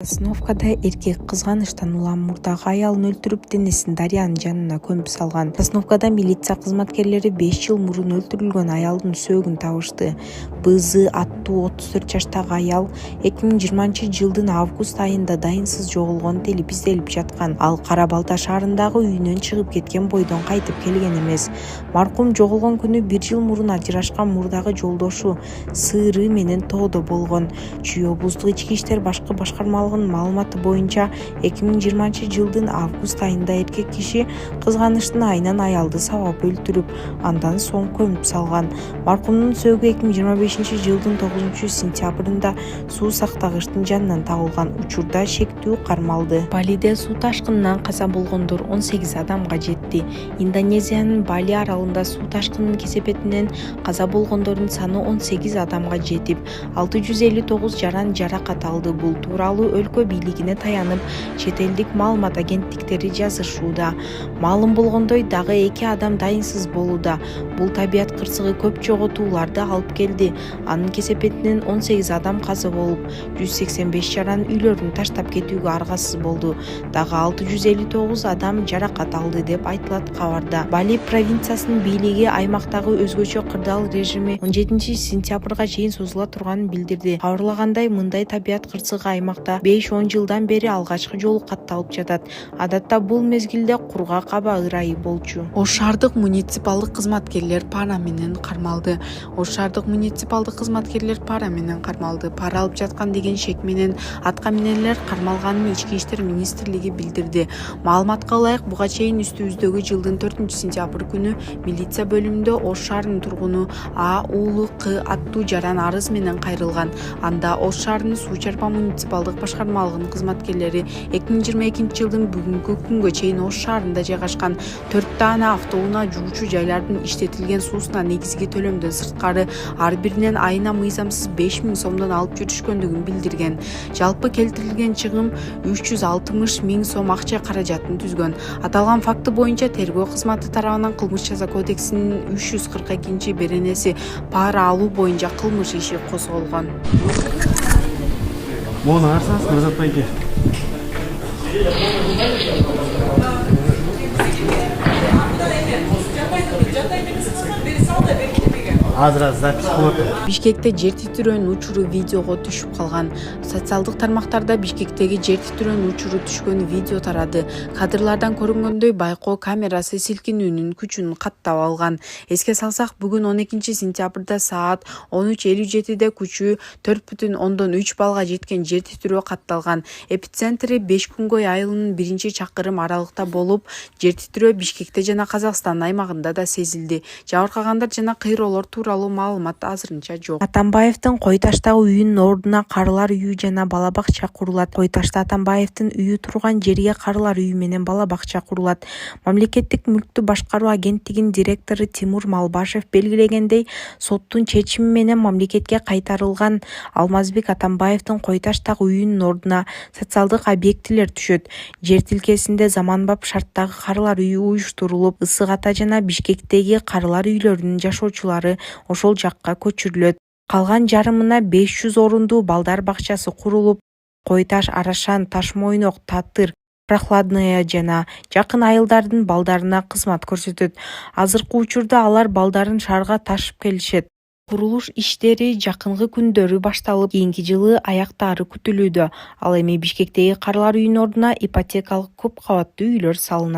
Сосновкада эркек кызганычтан улам мурдагы аялын өлтүрүп, денесин дарыянын жанына көмүп салган. Сосновкада милиция кызматкерлери 5 жыл мурун өлтүрүлгөн аялдын сөөгүн табышты. БЗ аттуу 34 жаштагы аял 2020-жылдын август айында дайынсыз жоголгон делип изделип жаткан. Ал Кара Балта шаарындагы үйүнөн чыгып кеткен бойдон кайтып келген эмес. Маркум жоголгон күнү 1 жыл мурун ажырашкан мурдагы жолдошу сыры менен тоодо болгон. Чүй облустук ички иштер башкармалыгынын маалыматы боюнча 2020-жылдын август айында эркек киши кызганычтын айынан аялды сабап өлтүрүп, андан соң көмүп салган. Маркумдун сөөгү 2025-жылдын 9-сентябрында суу сактагычтын жанынан табылган. Учурда шектүү кармалды. Балиде суу ташкынынан каза болгондор 18 адамга жетти. Индонезиянын Бали аралында суу ташкынынын кесепетинен каза болгондордун саны 18 адамга жетип, 659 жаран жаракат алды. Бул тууралуу өлкө бийлигине таянып, чет элдик маалымат агенттиктери жазышууда. Маалым болгондой, дагы 2 адам дайынсыз болууда. Бул табият кырсыгы көп жоготууларды алып келди. Анын кесепетинен 18 адам каза болуп, 185 жаран үйлөрүн таштап кетүүгө аргасыз болду. Дагы 659 адам жаракат алды деп айтылат кабарда. Бали провинциясынын бийлиги аймактагы өзгөчө кырдаал режими 17-сентябрга чейин созула турганын билдирди. Кабарлагандай, мындай табият кырсыгы аймакта 5-10 жылдан бери алгачкы жолу катталып жатат. Адатта бул мезгилде кургак аба ырайы болчу. Ош шаардык муниципалдык кызматкерлер пара менен кармалды. Пара алып жаткан деген шек менен атка минелер кармалганын Ички иштер министрлиги билдирди. Маалыматка ылайык, буга чейин үстүбүздөгү жылдын 4-сентябрь күнү милиция бөлүмүндө Ош шаарынын тургуну А уулу К аттуу жаран арыз менен кайрылган. Анда Ош шаарынын суу чарпа муниципалдык башкармалыгынын кызматкерлери 2022-жылдын бүгүнкү күнгө чейин Ош шаарында жайгашкан 4 даана автоунаа жуучу жайлардын иштетилген суусуна негизги төлөмдөн сырткары ар биринен айына мыйзамсыз 5000 сомдон алып жүрүшкөндүгүн билдирген. Жалпы келтирилген чыгым 360 000 сом акча каражатын түзгөн. Аталган факты боюнча тергөө кызматы тарабынан Кылмыш жаза кодексинин 342 пара алуу боюнча кылмыш иши козголгон. Мону арсаңыз кыргызатпайки. Азыр запись кылып атат. Бишкекте жер титирөөнүн учуру видеого түшүп калган. Социалдык тармактарда Бишкектеги жер титирөөнүн учуру түшкөн видео тарады. Кадрлардан көрүнгөндөй, байкоо камерасы силкинүүнүн күчүн каттап алган. Эске салсак, бүгүн 12-сентябрда саат 13:57 күчү 4,3 балга жеткен жер титирөө катталган. Эпицентри 5 күнгөй айылынын 1-чакырым аралыкта болуп, жер титирөө Бишкекте жана Казакстан аймагында да сезилди. Жабыркагандар жана кыйроолор тууралуу маалымат азырынча жок. Атамбаевдин Кой таштагы үйүнүн ордуна карылар үйү жана бала бакча курулат. Кой ташта Атамбаевдин үйү турган жерге карылар үйү менен бала бакча курулат. Мамлекеттик мүлктү башкаруу агенттигинин директору Тимур Малбашев белгилегендей, соттун чечими менен мамлекетке кайтарылган Алмазбек Атамбаевдин Кой таштагы үйүнүн ордуна социалдык объектилер түшөт. Жер тилкесинде заманбап шарттагы карылар үйү уюштурулуп, Ысык Ата жана Бишкектеги карылар үйлөрүнүн жашоочулары ошол жакка көчүрүлөт. Калган жарымына 500 орундуу балдар бакчасы курулуп, Кой таш, Арашан, Ташмойнок, Татыр, Прохладная жана жакын айылдардын балдарына кызмат көрсөтөт. Азыркы учурда алар балдарын шаарга ташып келишет. Курулуш иштери жакынкы күндөрү башталып, кийинки жылы аяктаары күтүлүүдө. Ал эми Бишкектеги карылар үйүнүн ордуна ипотекалык көп кабаттуу үйлөр салынат.